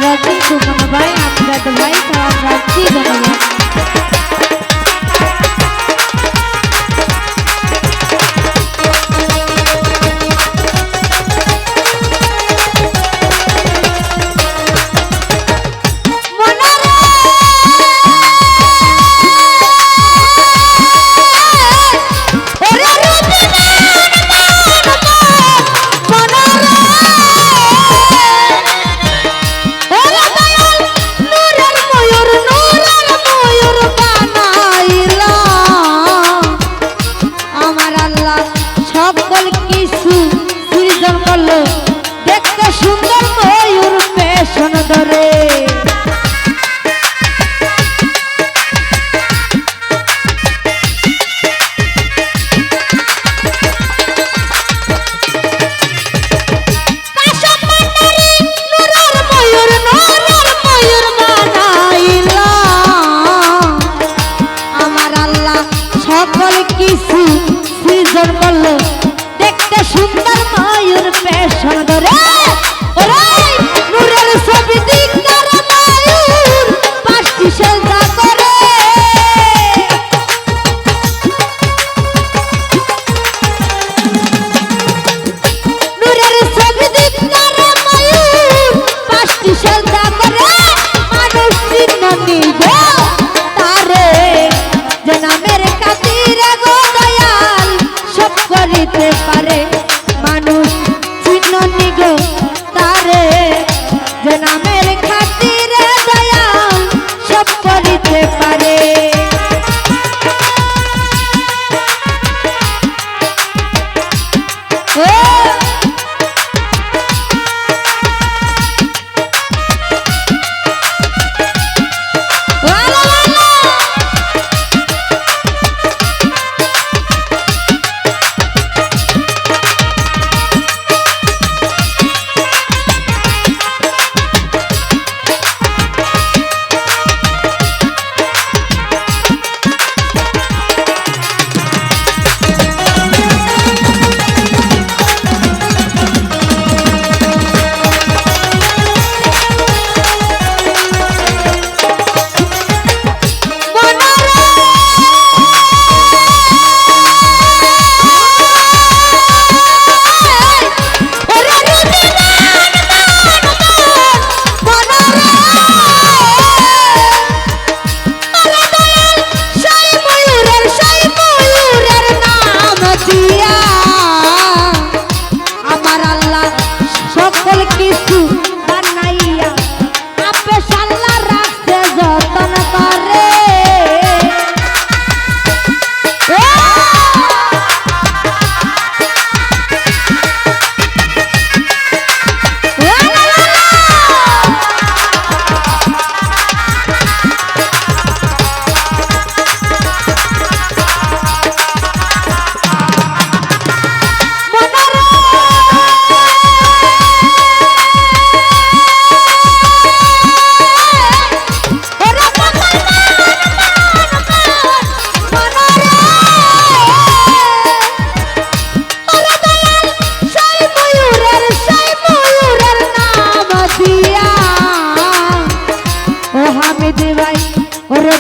রাজি সুমন ভাই আমজাদ ভাই সালাম রাখছি ধন্যবাদ। সকল কিছু সৃজন করলো দেখতে সুন্দর ময়ূর পেছন ধরে আমার আল্লাহ সকল কিছু সৃজন করলো দেখতে সুন্দর ময়ূর পেছন ধরে নূরের ছবি দিকদার ময়ূর পাঁচটি সেজদা করে নূরের ছবি দিকদার ময়ূর পাঁচটি সেজদা করে মানুষ চিহ্ন নিব তারে যে নামের খাতিরে গো দয়াল সব করিতে পারে মানুষ চিহ্ন নিগ তারে যে নামের খাতিরে দয়াল সব করিতে পারে সকল কিছু বানাইয়া আপে সাল্লা রাখতে যতন করে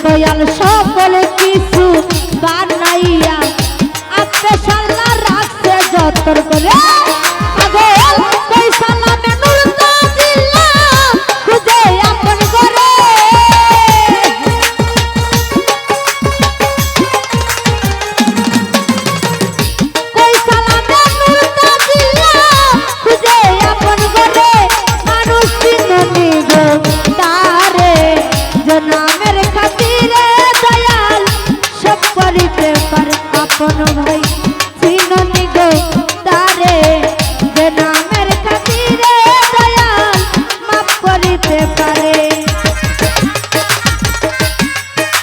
দয়াল সকল কিছু